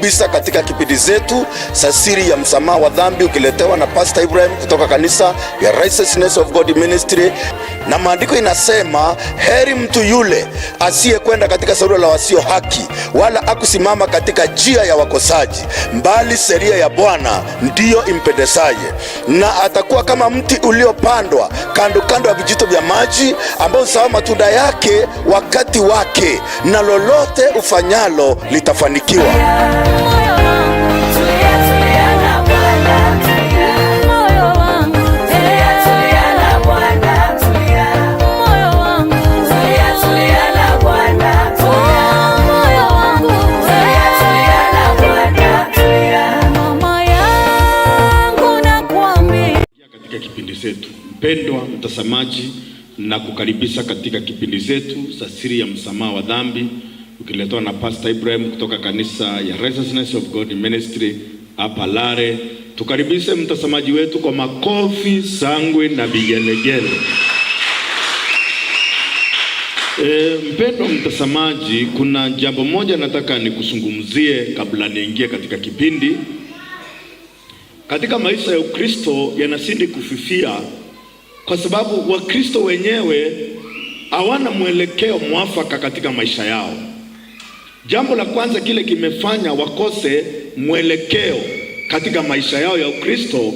kukaribisha katika kipindi zetu za siri ya msamaha wa dhambi, ukiletewa na Pastor Ibrahim kutoka kanisa ya Righteousness of God Ministry. Na maandiko inasema, heri mtu yule asiyekwenda katika shauri la wasio haki, wala akusimama katika njia ya wakosaji, bali sheria ya Bwana ndiyo impendezaye. Na atakuwa kama mti uliopandwa kando kando ya vijito vya maji, ambao huzaa matunda yake wakati wake, na lolote ufanyalo litafanikiwa. Kipindi zetu. Mpendwa mtazamaji, na kukaribisha katika kipindi zetu za siri ya msamaha wa dhambi, ukiletwa na Pastor Ibrahim kutoka kanisa ya Righteousness of God Ministry hapa Lare. Tukaribishe mtazamaji wetu kwa makofi, sangwe na vigelegele. Mpendwa mtazamaji, kuna jambo moja nataka nikuzungumzie kabla niingie katika kipindi. Katika maisha ya Ukristo yanazidi kufifia kwa sababu Wakristo wenyewe hawana mwelekeo mwafaka katika maisha yao. Jambo la kwanza kile kimefanya wakose mwelekeo katika maisha yao ya Ukristo.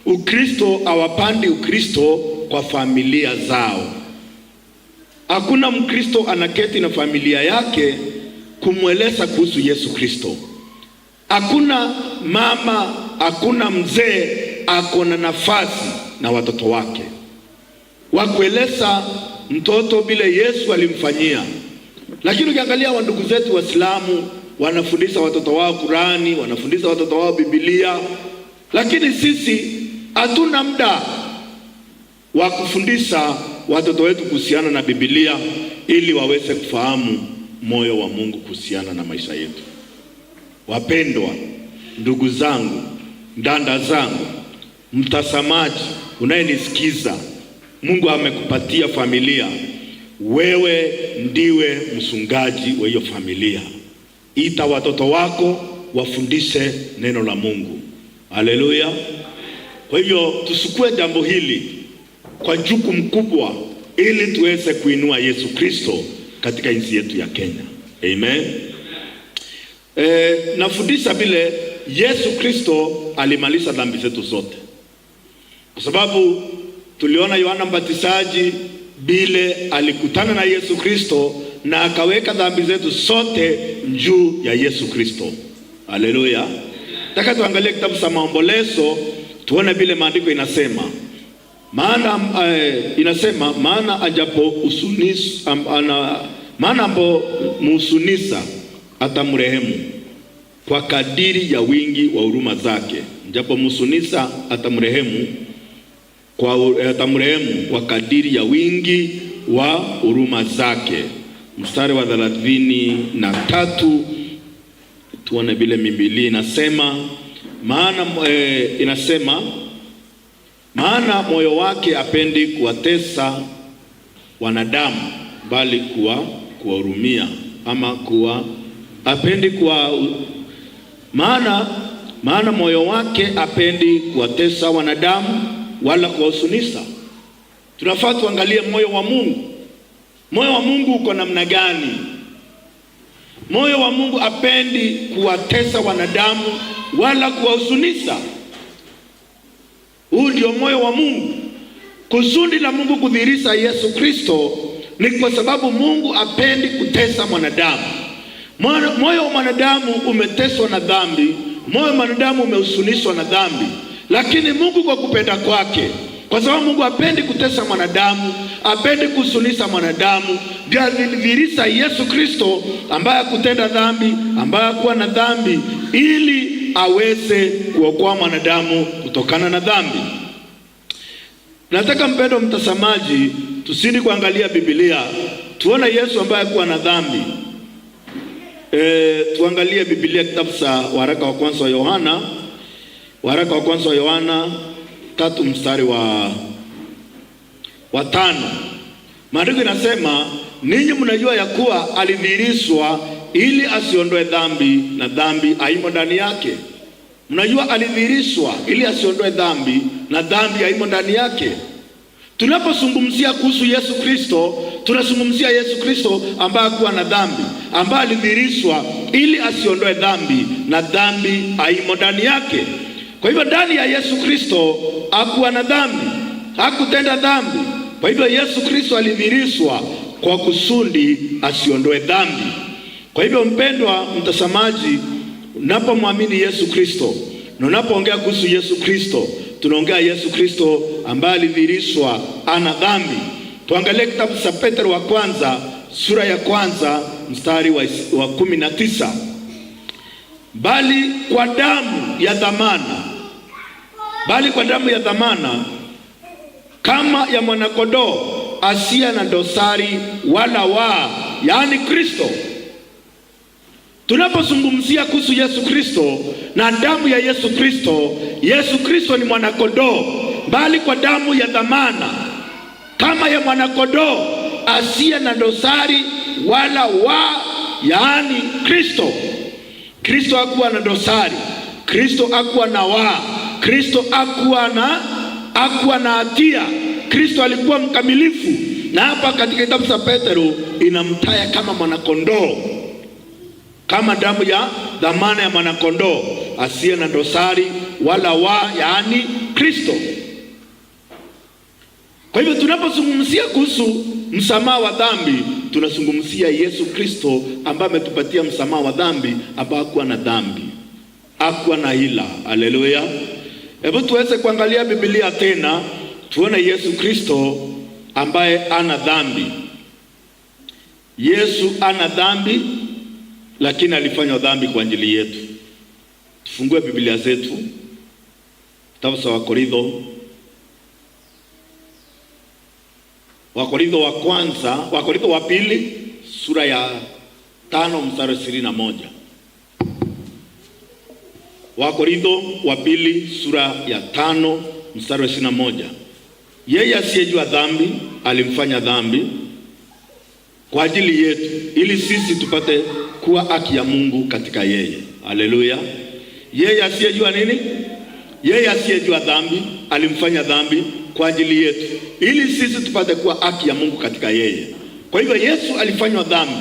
Ukristo hawapandi Ukristo kwa familia zao. Hakuna Mkristo anaketi na familia yake kumweleza kuhusu Yesu Kristo. Hakuna mama, hakuna mzee akona nafasi na watoto wake wakueleza mtoto vile Yesu alimfanyia. Lakini ukiangalia wandugu zetu Waislamu wanafundisha watoto wao Qurani, wanafundisha watoto wao Biblia, lakini sisi hatuna muda wa kufundisha watoto wetu kuhusiana na Biblia ili waweze kufahamu moyo wa Mungu kuhusiana na maisha yetu. Wapendwa ndugu zangu, dada zangu, mtazamaji unayenisikiza, Mungu amekupatia familia. Wewe ndiwe mchungaji wa hiyo familia. Ita watoto wako wafundishe neno la Mungu. Haleluya. Kwa hivyo tusukue jambo hili kwa jukumu kubwa ili tuweze kuinua Yesu Kristo katika nchi yetu ya Kenya. Amen. Nafundisha vile Yesu Kristo alimaliza dhambi zetu zote. Kwa sababu tuliona Yohana Mbatizaji vile alikutana na Yesu Kristo na akaweka dhambi zetu zote juu ya Yesu Kristo. Haleluya. Nataka tuangalie kitabu cha Maombolezo tuone vile maandiko inasema. Maana ajapo usunisa maana ambo musunisa atamrehemu kwa kadiri ya wingi wa huruma zake. Japo musunisa atamrehemu kwa kadiri ya wingi wa huruma zake. Mstari wa 33 tuone vile Biblia inasema. Maana moyo wake apendi kuwatesa wanadamu, bali kuwahurumia, ama apendi maana moyo wake apendi kuwatesa wanadamu wala kuwahuzunisha. Tunafaa tuangalie moyo wa Mungu. Moyo wa Mungu uko namna gani? Moyo wa Mungu apendi kuwatesa wanadamu wala kuwahuzunisha. Huu ndio moyo wa Mungu. Kusudi la Mungu kudhihirisha Yesu Kristo ni kwa sababu Mungu apendi kutesa mwanadamu. Moyo wa mwanadamu umeteswa na dhambi, moyo wa mwanadamu umehuzunishwa na dhambi. Lakini Mungu kwa kupenda kwake, kwa sababu Mungu apendi kutesa mwanadamu, apendi kuhuzunisha mwanadamu, ndio alidhihirisha Yesu Kristo ambaye kutenda dhambi, ambaye kuwa na dhambi, ili aweze kuokoa mwanadamu kutokana na dhambi. Nataka mpendwa mtazamaji, tusindi kuangalia Biblia tuona Yesu ambaye kuwa na dhambi. Tuangalie Biblia kitabu cha waraka wa kwanza wa Yohana. Waraka wa kwanza wa Yohana 3 mstari wa 5. Maandiko inasema, ninyi mnajua ya kuwa alidhihirishwa ili asiondoe dhambi, na dhambi haimo ndani yake. Mnajua alidhihirishwa ili asiondoe dhambi, na dhambi haimo ndani yake. Tunapozungumzia kuhusu Yesu Kristo, tunazungumzia Yesu Kristo ambaye hakuwa na dhambi, ambaye alidhihirishwa ili asiondoe dhambi, na dhambi haimo ndani yake. Kwa hivyo ndani ya Yesu Kristo hakuwa na dhambi, hakutenda dhambi. Kwa hivyo Yesu Kristo alidhihirishwa kwa kusudi asiondoe dhambi. Kwa hivyo mpendwa mtazamaji, unapomwamini Yesu Kristo na unapoongea kuhusu Yesu Kristo, tunaongea Yesu Kristo ambaye alidhihirishwa ana dhambi. Tuangalie kitabu cha Petro wa kwanza sura ya kwanza mstari wa 19. Bali kwa damu ya dhamana kama ya mwanakondoo asiye na dosari wala waa, yaani Kristo. Tunapozungumzia kuhusu Yesu Kristo na damu ya Yesu Kristo, Yesu Kristo ni mwanakondoo, bali kwa damu ya dhamana kama ya mwanakondoo asiye na dosari wala waa, yaani Kristo. Kristo hakuwa na dosari, Kristo hakuwa na waa, Kristo hakuwa na hatia. Kristo alikuwa mkamilifu, na hapa katika kitabu cha Petro inamtaya kama mwanakondoo, kama damu ya dhamana ya mwanakondoo asiye na dosari wala waa, yaani Kristo. Kwa hivyo tunapozungumzia kuhusu msamaha wa dhambi, tunazungumzia Yesu Kristo ambaye ametupatia msamaha wa dhambi, ambaye hakuwa na dhambi, hakuwa na hila. Haleluya! Hebu tuweze kuangalia Biblia tena, tuone Yesu Kristo ambaye ana dhambi. Yesu ana dhambi, lakini alifanya dhambi kwa ajili yetu. Tufungue Biblia zetu, kitabu cha Wakorintho wa pili sura ya 5 mstari 21. Wakorintho wa pili sura ya 5 mstari 21. Yeye asiyejua dhambi alimfanya dhambi kwa ajili yetu, ili sisi tupate kuwa haki ya Mungu katika yeye. Haleluya! Yeye asiyejua nini? Yeye asiyejua dhambi alimfanya dhambi kwa ajili yetu, ili sisi tupate kuwa haki ya Mungu katika yeye. Kwa hivyo Yesu alifanywa dhambi.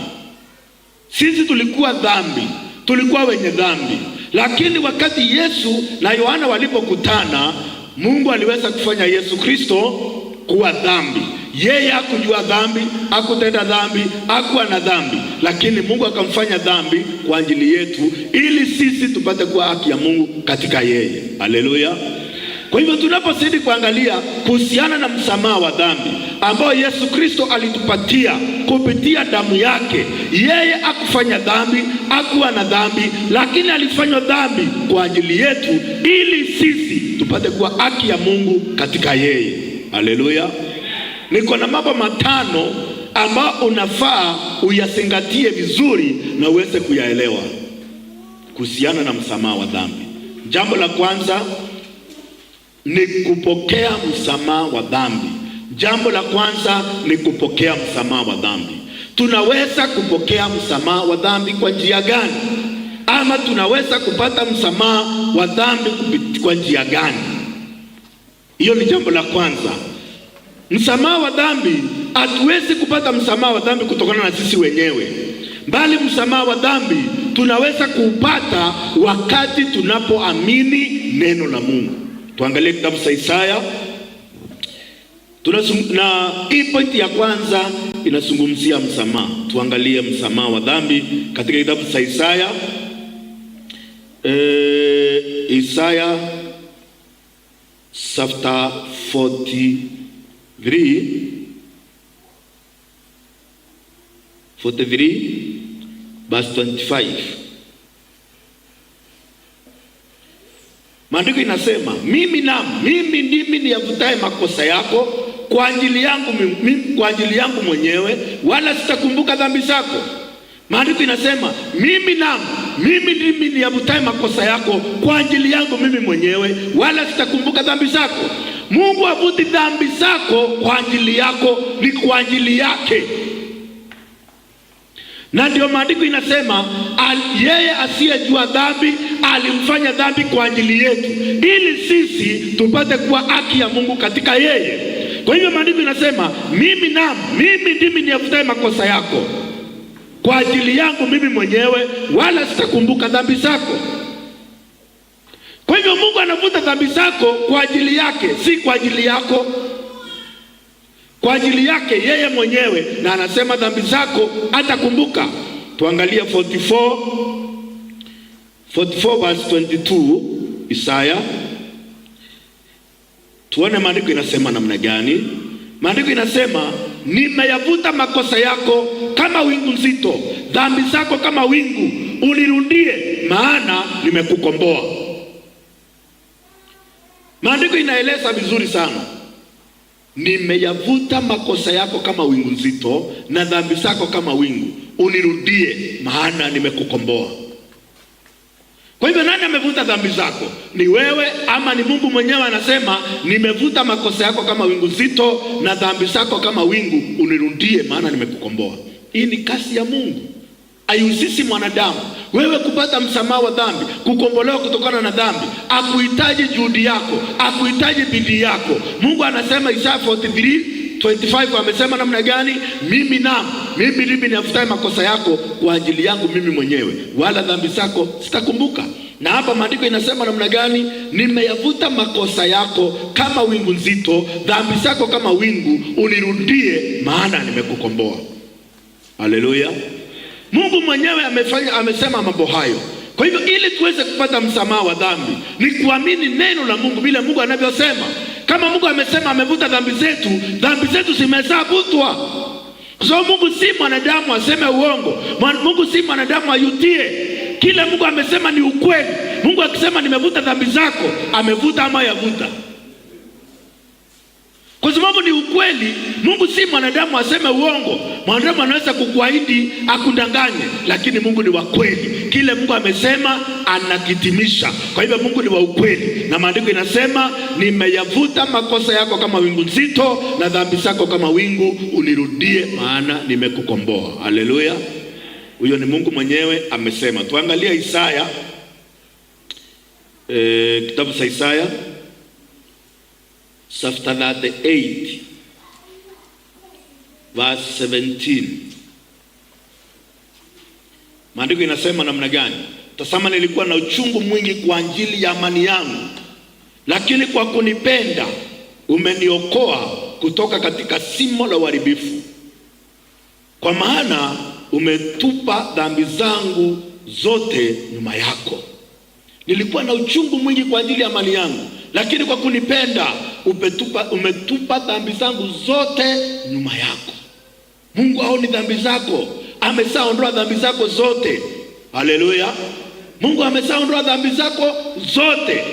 Sisi tulikuwa dhambi, tulikuwa wenye dhambi, lakini wakati Yesu na Yohana walipokutana, Mungu aliweza kufanya Yesu Kristo kuwa dhambi. Yeye hakujua dhambi, hakutenda dhambi, hakuwa na dhambi, lakini Mungu akamfanya dhambi kwa ajili yetu, ili sisi tupate kuwa haki ya Mungu katika yeye. Haleluya! Kwa hivyo tunapozidi kuangalia kuhusiana na msamaha wa dhambi ambao Yesu Kristo alitupatia kupitia damu yake, yeye hakufanya dhambi, hakuwa na dhambi, lakini alifanywa dhambi kwa ajili yetu, ili sisi tupate kuwa haki ya Mungu katika yeye. Haleluya! Niko na mambo 5 ambao unafaa uyazingatie vizuri na uweze kuyaelewa kuhusiana na msamaha wa dhambi. Jambo la kwanza ni kupokea msamaha wa dhambi. Jambo la kwanza ni kupokea msamaha wa dhambi. Tunaweza kupokea msamaha wa dhambi kwa njia gani? Ama tunaweza kupata msamaha wa dhambi kwa njia gani? Hiyo ni jambo la kwanza. Msamaha wa dhambi, hatuwezi kupata msamaha wa dhambi kutokana na sisi wenyewe, bali msamaha wa dhambi tunaweza kuupata wakati tunapoamini neno la Mungu. Tuangalie kitabu cha Isaya. Na hii pointi ya kwanza inazungumzia msamaha. Tuangalie msamaha wa dhambi katika kitabu cha Isaya. Isaya chapter 43 verse 25. Maandiko inasema, mimi ndimi niyavutaye makosa yako kwa ajili yangu mwenyewe, wala sitakumbuka dhambi zako. Maandiko inasema, mimi ndimi niyavutaye makosa yako kwa ajili yangu mimi mwenyewe, wala sitakumbuka dhambi zako. Mungu havuti dhambi zako kwa ajili yako, ni kwa ajili yake. Na ndio maandiko inasema yeye asiyejua dhambi alimfanya dhambi kwa ajili yetu, ili sisi tupate kuwa haki ya Mungu katika yeye. Kwa hivyo maandiko inasema mimi ndimi niyafutaye makosa yako kwa ajili yangu mimi mwenyewe, wala sitakumbuka dhambi zako. Kwa hivyo Mungu anafuta dhambi zako kwa ajili yake, si kwa ajili yako, kwa ajili yake yeye mwenyewe, na anasema dhambi zako hatakumbuka. Tuangalie 44 verse 22 Isaya, tuone maandiko inasema namna gani. Maandiko inasema nimeyavuta makosa yako kama wingu nzito, dhambi zako kama wingu, unirudie maana nimekukomboa. Maandiko inaeleza vizuri sana, nimeyavuta makosa yako kama wingu nzito na dhambi zako kama wingu, unirudie maana nimekukomboa. Kwa hivyo nani amevuta dhambi zako? Ni wewe ama ni Mungu mwenyewe? Anasema nimevuta makosa yako kama wingu nzito na dhambi zako kama wingu, unirudie maana nimekukomboa. Hii ni kazi ya Mungu, haihusisi mwanadamu. Wewe kupata msamaha wa dhambi, kukombolewa kutokana na dhambi, hakuhitaji juhudi yako, hakuhitaji bidii yako. Mungu anasema Isaya 43:25 amesema namna gani? Mimi ndimi niyafutaye makosa yako kwa ajili yangu mimi mwenyewe, wala dhambi zako sitakumbuka. Na hapa maandiko inasema namna gani? Nimeyavuta makosa yako kama wingu nzito, dhambi zako kama wingu, unirudie maana nimekukomboa. Haleluya! Mungu mwenyewe amesema mambo hayo. Kwa hivyo ili tuweze kupata msamaha wa dhambi ni kuamini neno la Mungu vile Mungu anavyosema. Kama Mungu amesema amevuta dhambi zetu zimeshavutwa. Kwa sababu Mungu si mwanadamu aseme uongo. Mungu si mwanadamu ayutie. Kila Mungu amesema ni ukweli. Mungu akisema nimevuta dhambi zako, amevuta ama yavuta. Kwa sababu ni ukweli. Mungu si mwanadamu aseme uongo. Mwanadamu anaweza kukuahidi akudanganye, lakini Mungu ni wa kweli. Kile Mungu amesema anakitimisha. Kwa hivyo Mungu ni wa ukweli, na maandiko inasema nimeyavuta makosa yako kama wingu nzito na dhambi zako kama wingu, unirudie maana nimekukomboa. Haleluya! Huyo ni Mungu mwenyewe amesema. Tuangalie Isaya, kitabu cha Isaya chapter 38 verse 17. Maandiko inasema namna gani? Tazama, nilikuwa na uchungu mwingi kwa ajili ya amani yangu, lakini kwa kunipenda umeniokoa kutoka katika shimo la uharibifu. Kwa maana umetupa dhambi zangu zote nyuma yako. Nilikuwa na uchungu mwingi kwa ajili ya amani yangu, lakini kwa kunipenda umetupa dhambi zangu zote nyuma yako. Mungu haoni dhambi zako, ameshaondoa dhambi zako zote. Haleluya! Mungu ameshaondoa dhambi zako zote,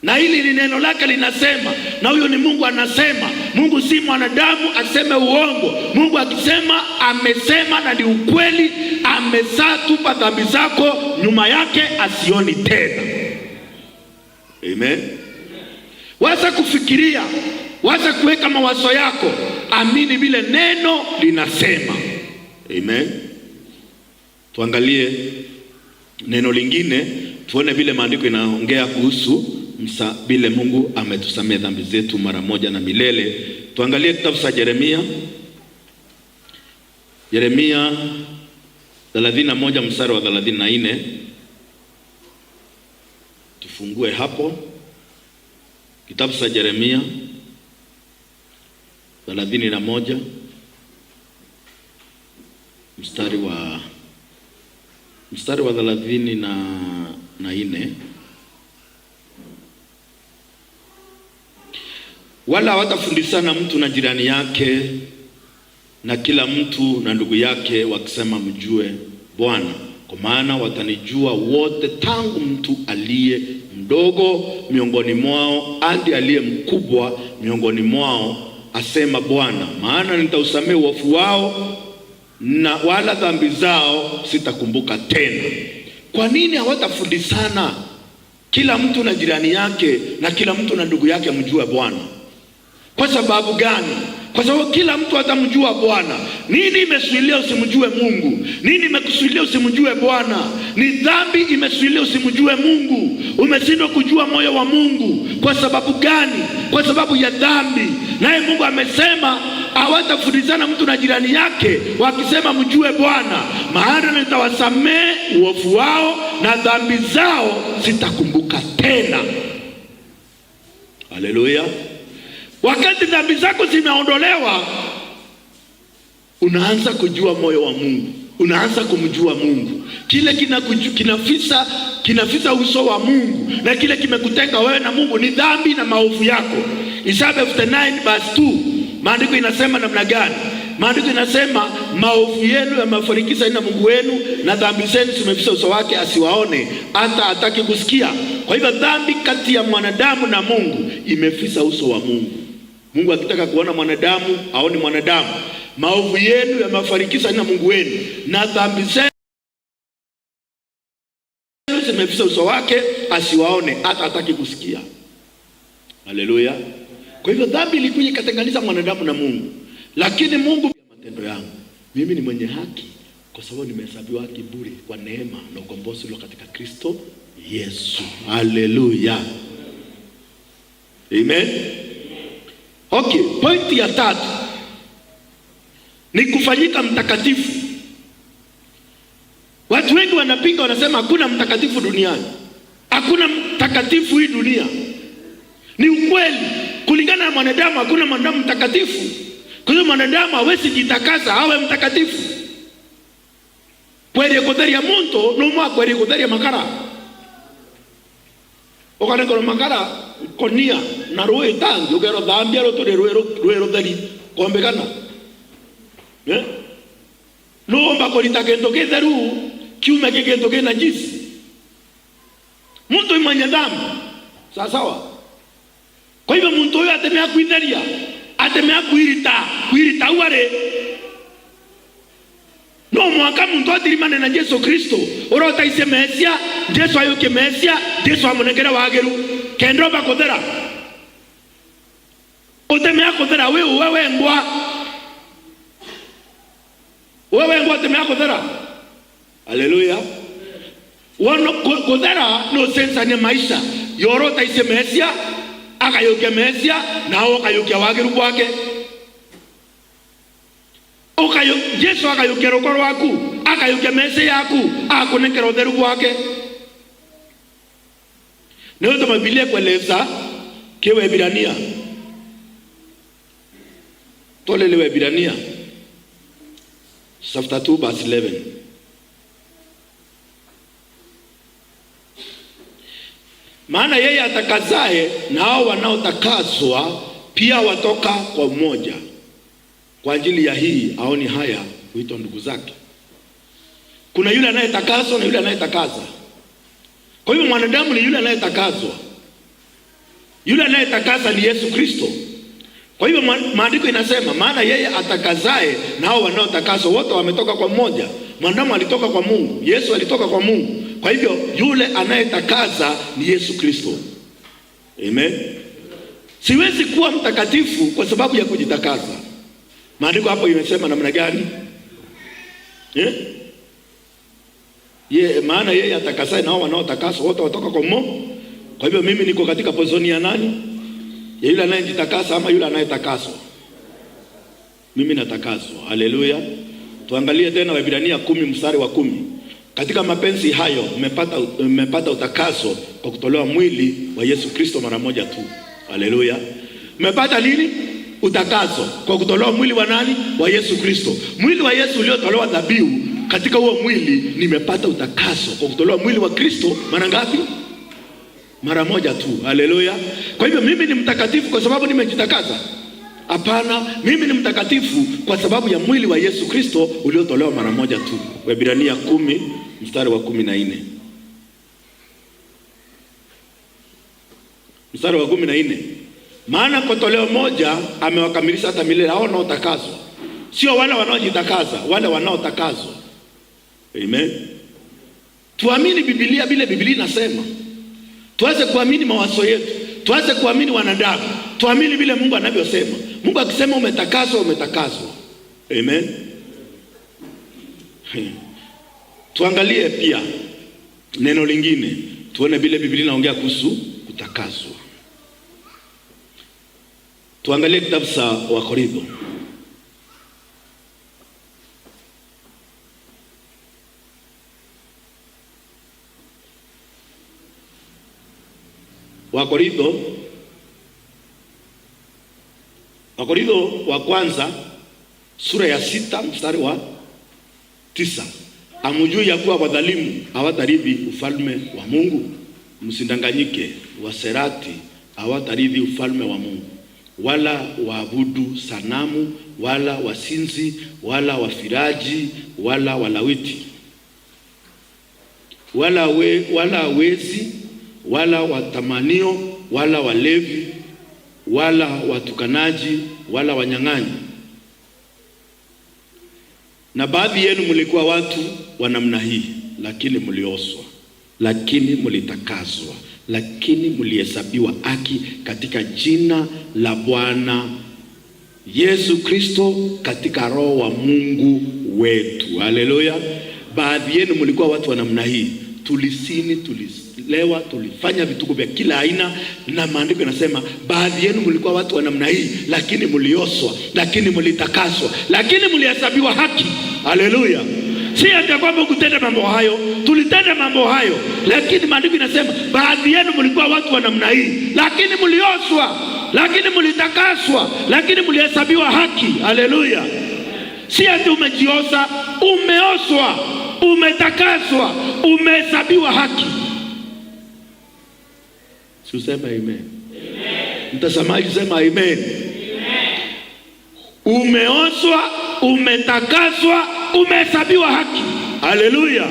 na hili ni neno lake linasema, na huyo ni Mungu anasema. Mungu si mwanadamu aseme uongo. Mungu akisema amesema na ni ukweli. Ameshatupa dhambi zako nyuma yake, asioni tena. Amen. Waza kufikiria, waza kuweka mawazo yako, amini vile neno linasema. Amen. Tuangalie neno lingine, tuone vile maandiko inaongea kuhusu vile Mungu ametusamea dhambi zetu mara moja na milele. Tuangalie kitabu cha Yeremia 31 mstari wa 34. Tufungue hapo. Kitabu cha Yeremia 31 mstari wa 34. Wala hawatafundishana mtu na jirani yake, na kila mtu na ndugu yake, wakisema mjue Bwana, kwa maana watanijua wote, tangu mtu aliye mdogo miongoni mwao hadi aliye mkubwa miongoni mwao, asema Bwana. Maana nitausamehe uovu wao, na wala dhambi zao sitakumbuka tena. Kwa nini hawatafundishana kila mtu na jirani yake, na kila mtu na ndugu yake mjue Bwana? Kwa sababu gani? kwa sababu kila mtu atamjua Bwana. Nini imesuilia usimjue Mungu? Nini imekusuilia usimjue Bwana? Ni dhambi imesuilia usimjue Mungu. Umeshindwa kujua moyo wa Mungu. Kwa sababu gani? Kwa sababu ya dhambi. Naye Mungu amesema hawatafundishana mtu na jirani yake wakisema mjue Bwana, maana nitawasamehe uovu wao na dhambi zao sitakumbuka tena. Haleluya. Wakati dhambi zako zimeondolewa, unaanza kujua moyo wa Mungu, unaanza kumjua Mungu. Kile kinafisa uso wa Mungu, na kile kimekutenga wewe na Mungu ni dhambi na maovu yako. Isaya 59:2, maandiko inasema namna gani? Maandiko inasema maovu yenu yamefarikisha na Mungu wenu, na dhambi zenu zimefisa uso wake asiwaone, hata hataki kusikia. Kwa hivyo dhambi kati ya mwanadamu na Mungu imefisa uso wa Mungu. Mungu akitaka kuona mwanadamu aone mwanadamu. Maovu yenu yamefarikisha na Mungu wenu, na dhambi zenu zimefisa uso wake asiwaone, hata hataki kusikia. Haleluya. Kwa hivyo dhambi ilikuja ikatenganisha mwanadamu na Mungu. Lakini Mungu, matendo yangu mimi ni mwenye haki kwa sababu nimehesabiwa haki bure kwa neema na ukombozi ulio katika Kristo Yesu. Haleluya. Amen. Okay, pointi ya 3 ni kufanyika mtakatifu. Watu wengi wanapinga, wanasema hakuna mtakatifu duniani. Hakuna mtakatifu hii dunia. Ni ukweli. Kulingana na mwanadamu hakuna mwanadamu mtakatifu. Kwa hiyo mwanadamu hawezi jitakasa awe mtakatifu. Kweli kutheria muntu no mwa kweli kutheria makara. Okane kono makara konia na roe tangi ogero dhambi aro tore roe theri kombekana. No mba kolita kendo ketheru kiume kendo ke najisi. Muntu mwenye dhambi. Sawa. Kwa hivyo muntu huyo atemea kuitheria, atemea kuirita uare. No mwaka muntu atirimane na Yesu Kristo. Orota ise mesia, Yesu ayuke mesia, Yesu amonekera wageru. Kendro bakothera. Otemea kothera wewe ngwa. Wewe ngwa temea kothera. Haleluya. Wono kothera no sensa ni maisha. Yorota ise mesia, akayuke mesia, nao akayuke wageru kwake. Yesu akayuke rokoro waku, akayuke mese yaku, akonekera utheru wake. Ndio tuma Biblia kueleza Waebrania. Tolele Waebrania chapter 2 verse 11. Maana yeye atakazae na hao wanaotakaswa pia watoka kwa mmoja. Kwa ajili ya hii aoni haya huitwa ndugu zake. Kuna yule anayetakaswa na yule anayetakaza. Kwa hivyo mwanadamu ni yule anayetakazwa. Yule anayetakaza ni Yesu Kristo. Kwa hivyo maandiko inasema maana yeye atakazae na hao wanaotakaswa wote wametoka kwa mmoja. Mwanadamu alitoka kwa Mungu, Yesu alitoka kwa Mungu. Kwa hivyo yule anayetakaza ni Yesu Kristo. Amen. Siwezi kuwa mtakatifu kwa sababu ya kujitakaza. Maandiko hapo imesema namna gani? Maana yeye atakasaye na hao wanaotakaswa wote watoka kwa Mungu. Kwa hivyo mimi niko katika position ya nani? Ya yule anayejitakasa ama yule anayetakaswa? Mimi natakaswa. Haleluya. Tuangalie tena Waebrania 10 mstari wa 10. Katika mapenzi hayo mmepata utakaso kwa kutolewa mwili wa Yesu Kristo mara moja tu. Haleluya. Mmepata nini? Utakaso kwa kutolewa mwili wa nani? Wa Yesu Kristo. Mwili wa Yesu uliotolewa dhabihu, katika huo mwili nimepata utakaso kwa kutolewa mwili wa Kristo mara ngapi? Mara moja tu. Haleluya. Kwa hivyo mimi ni mtakatifu kwa sababu nimejitakasa? Hapana, mimi ni mtakatifu kwa sababu ya mwili wa Yesu Kristo uliotolewa mara moja tu. Waebrania 10 mstari wa 14. Mstari wa 14. Maana kwa toleo moja amewakamilisha hata milele hao wanaotakaswa. Sio wale wanaojitakaza, wale wanaotakaswa. Amen. Tuamini Biblia vile Biblia inasema. Tuanze kuamini mawazo yetu, tuanze kuamini wanadamu, tuamini vile Mungu anavyosema. Mungu akisema umetakaswa, umetakaswa. Amen. Tuangalie pia neno lingine, tuone vile Biblia inaongea kuhusu kutakaswa. Tuangalie kitabu cha Wakorintho. Wakorintho wa kwanza sura ya 6 mstari wa 9. Hamjui ya kuwa wadhalimu hawatarithi ufalme wa Mungu? Msindanganyike, waserati hawatarithi ufalme wa Mungu, wala waabudu sanamu, wala wasinzi, wala wafiraji, wala walawiti, wala wezi, wala watamanio, wala walevi, wala watukanaji, wala wanyang'anyi. Na baadhi yenu mlikuwa watu wa namna hii, lakini mlioswa, lakini mlitakaswa, lakini mlihesabiwa haki katika jina la Bwana Yesu Kristo, katika Roho wa Mungu wetu. Haleluya. Baadhi yenu mlikuwa watu wa namna hii, tulisini, tulilewa, tulifanya vituko vya kila aina, na maandiko yanasema baadhi yenu mlikuwa watu wa namna hii, lakini mlioswa, lakini mlitakaswa, lakini mlihesabiwa haki. Haleluya. Si hata kwamba kutenda mambo hayo, tulitenda mambo hayo, lakini maandiko yanasema baadhi yenu mlikuwa watu wa namna hii, lakini mlioswa, lakini mlitakaswa, lakini mlihesabiwa haki. Haleluya. Si hata umejiosa, umeoswa, umetakaswa, umehesabiwa haki. Usema amen. Mtazamaji sema amen. Umeoswa, umetakaswa, umehesabiwa haki. Haleluya.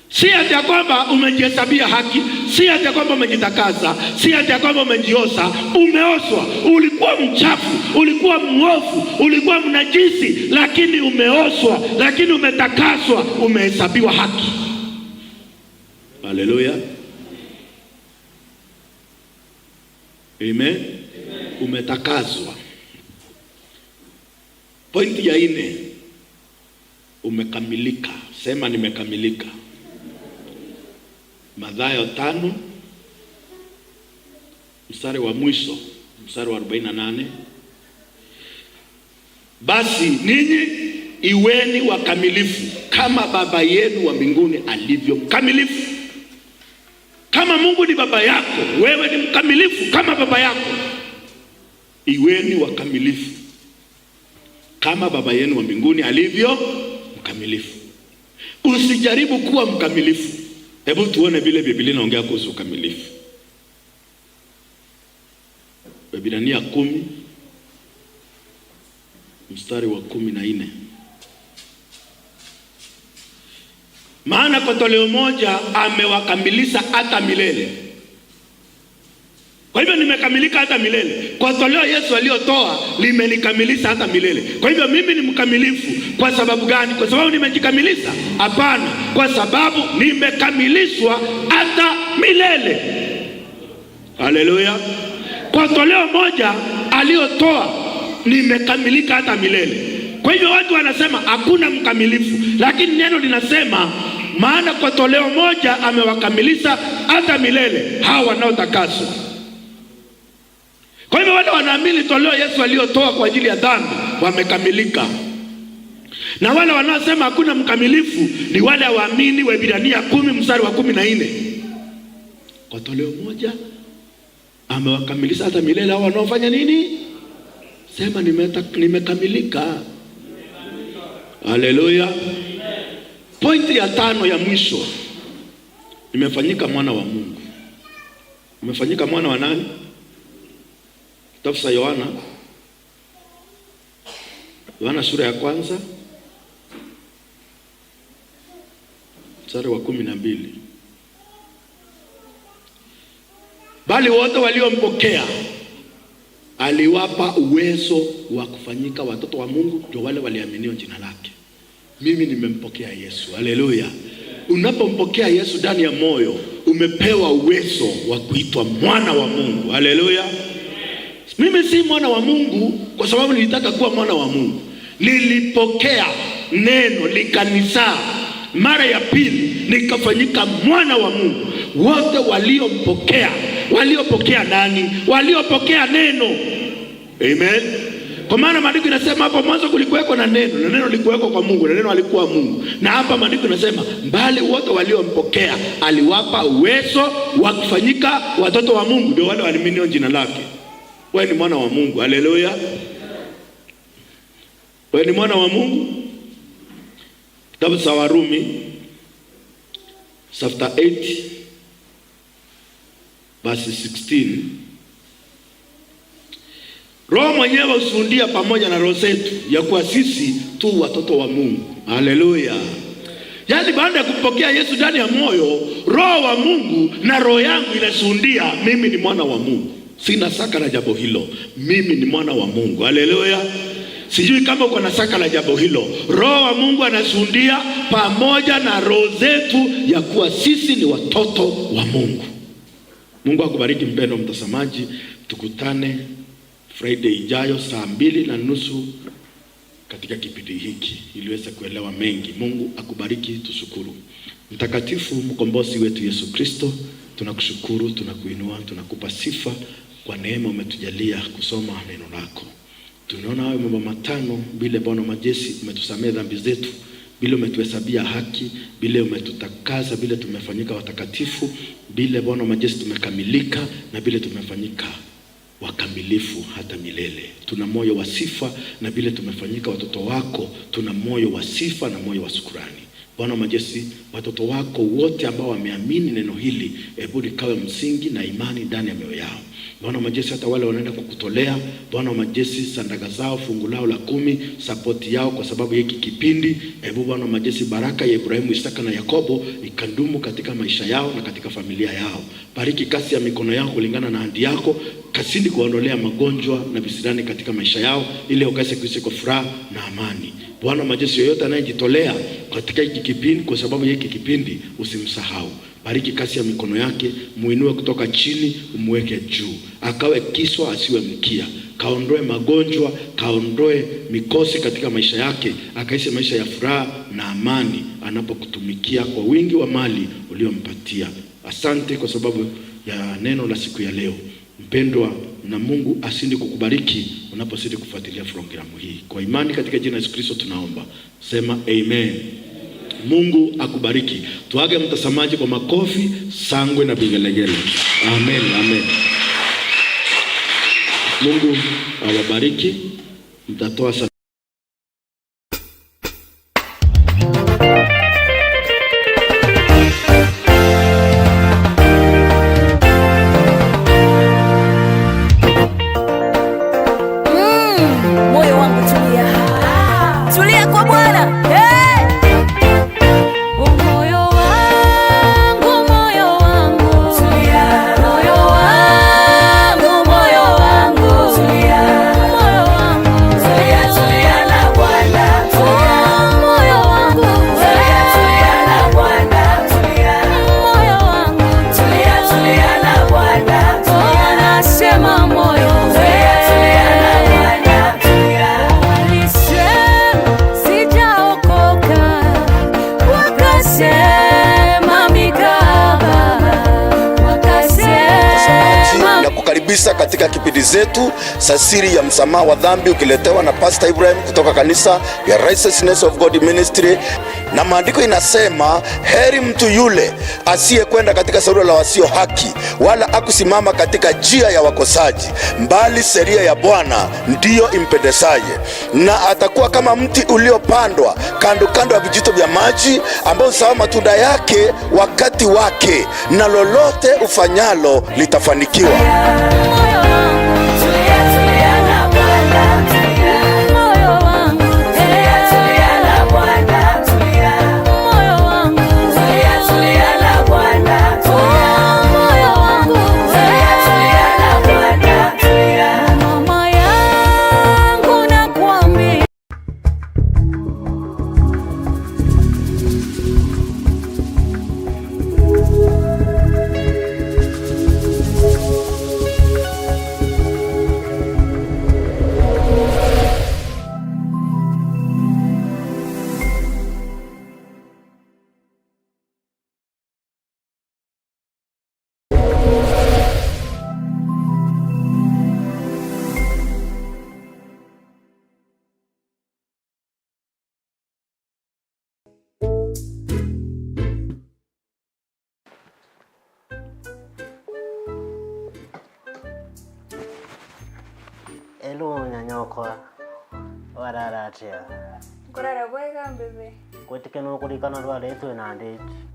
Si hata kwamba umejihesabia haki, si hata kwamba umejitakasa, si hata kwamba umejiosa, umeoswa. Ulikuwa mchafu, ulikuwa mwovu, ulikuwa mnajisi, lakini umeoswa, lakini umetakaswa, umehesabiwa haki. Haleluya. Amen. Umetakaswa. Pointi ya 4, umekamilika. Sema nimekamilika. Mathayo 5 mstari wa mwisho, mstari wa 48. Basi ninyi iweni wakamilifu kama Baba yenu wa mbinguni alivyo mkamilifu. Kama Mungu ni baba yako, wewe ni mkamilifu kama baba yako. Iweni wakamilifu kama Baba yenu wa mbinguni alivyo mkamilifu. Usijaribu kuwa mkamilifu. Hebu tuone vile Biblia inaongea kuhusu ukamilifu. Waebrania 10 mstari wa 14. Maana kwa toleo moja amewakamilisha hata milele. Kwa hivyo nimekamilika hata milele. Kwa toleo Yesu aliyotoa limenikamilisha hata milele. Kwa hivyo mimi ni mkamilifu. Kwa sababu gani? Kwa sababu nimejikamilisha? Hapana, kwa sababu nimekamilishwa hata milele. Haleluya. Kwa toleo moja aliyotoa nimekamilika hata milele. Kwa hivyo watu wanasema hakuna mkamilifu, lakini neno linasema maana kwa toleo moja amewakamilisha hata milele hawa wanaotakaswa. Kwa hivyo wale wanaamini toleo Yesu aliyotoa kwa ajili ya dhambi wamekamilika. Na wale wanaosema hakuna mkamilifu ni wale waamini wa Waebrania 10 mstari wa 14. Kwa toleo moja amewakamilisha hata milele hawa wanaofanya nini? Sema nimekamilika. Haleluya. Pointi ya 5 ya mwisho, nimefanyika mwana wa Mungu. Umefanyika mwana wa nani? Kitabu cha Yohana sura ya 1 mstari wa 12. Bali wote waliompokea aliwapa uwezo wa kufanyika watoto wa Mungu, ndio wale waliaminiwa jina lake. Mimi nimempokea Yesu. Haleluya. Unapompokea Yesu ndani ya moyo, umepewa uwezo wa kuitwa mwana wa Mungu. Haleluya. Mimi si mwana wa Mungu kwa sababu nilitaka kuwa mwana wa Mungu. Nilipokea neno likanizaa mara ya pili, nikafanyika mwana wa Mungu. Wote waliopokea nani? Waliopokea neno. Amen. Kwa maana maandiko inasema hapo mwanzo kulikuweko na neno, na neno likuweko kwa Mungu, na neno alikuwa Mungu. Na hapa maandiko inasema mbali wote waliompokea aliwapa uwezo wa kufanyika watoto wa Mungu, ndio wale waliaminio jina lake. Wewe ni mwana wa Mungu. Haleluya. Wewe ni mwana wa Mungu. Kitabu cha Warumi chapter 8 verse 16. Roho mwenyewe husundia pamoja na roho zetu ya kuwa sisi tu watoto wa Mungu. Haleluya. Yaani baada ya kupokea Yesu ndani ya moyo, roho wa Mungu na roho yangu inasundia mimi ni mwana wa Mungu. Sina shaka na jambo hilo. Mimi ni mwana wa Mungu. Haleluya. Sijui kama uko na shaka la jambo hilo. Roho wa Mungu anasundia pamoja na roho zetu ya kuwa sisi ni watoto wa Mungu. Mungu akubariki mpendwa mtazamaji. Tukutane Friday ijayo saa 2:30 katika kipindi hiki ili uweze kuelewa mengi. Mungu akubariki, tushukuru. Mtakatifu mkombozi wetu Yesu Kristo, tunakushukuru, tunakuinua, tunakupa sifa kwa neema umetujalia kusoma neno lako. Tunaona hayo mambo matano: bila Bwana majeshi umetusamehe dhambi zetu, bila umetuhesabia haki, bila umetutakaza, bila tumefanyika watakatifu, bila Bwana majeshi tumekamilika, na bila tumefanyika wakamilifu hata milele. Tuna moyo wa sifa, na bila tumefanyika watoto wako tuna moyo wa sifa na moyo wa shukrani. Bwana majeshi, watoto wako wote ambao wameamini neno hili, hebu likawe msingi na imani ndani ya mioyo yao. Bwana majeshi, hata wale wanaenda kukutolea Bwana majeshi sadaka zao, fungu lao la 10, sapoti yao kwa sababu hiki kipindi, hebu Bwana majeshi baraka ya Ibrahimu, Isaka na Yakobo ikandumu katika maisha yao na katika familia yao. Bariki kasi ya mikono yao kulingana na ahadi yako, kasidi kuondolea magonjwa na visirani katika maisha yao, ili wakaweze kuishi kwa furaha na amani. Bwana majeshi, yoyote anayejitolea katika hiki kipindi kwa sababu hiki kipindi, usimsahau. Bariki kasi ya mikono yake, muinue kutoka chini, umweke juu. Akawe kiswa asiwe mkia. Kaondoe magonjwa, kaondoe mikosi katika maisha yake, akaishi maisha ya furaha na amani anapokutumikia kwa wingi wa mali uliompatia. Asante kwa sababu ya neno la siku ya leo. Mpendwa, na Mungu asindi kukubariki unaposidi kufuatilia programu hii. Kwa imani katika jina la Yesu Kristo tunaomba. Sema amen. Mungu akubariki. Tuage mtazamaji kwa makofi, sangwe na vigelegele. Amen, amen. Mungu awabariki. Mtatoa moyo wangu tulia. Tulia kwa Bwana. katika kipindi zetu za siri ya msamaha wa dhambi, ukiletewa na Pastor Ibrahim kutoka kanisa ya Righteousness of God Ministry. Na maandiko inasema heri mtu yule asiyekwenda katika shauri la wasio haki, wala akusimama katika njia ya wakosaji, mbali sheria ya Bwana ndiyo impendezaye. Na atakuwa kama mti uliopandwa kando kando ya vijito vya maji, ambao huzaa matunda yake wakati wake, na lolote ufanyalo litafanikiwa. wakwa warara atia Ngorara bwega mbebe kwetike no kurikana rware twina ndiji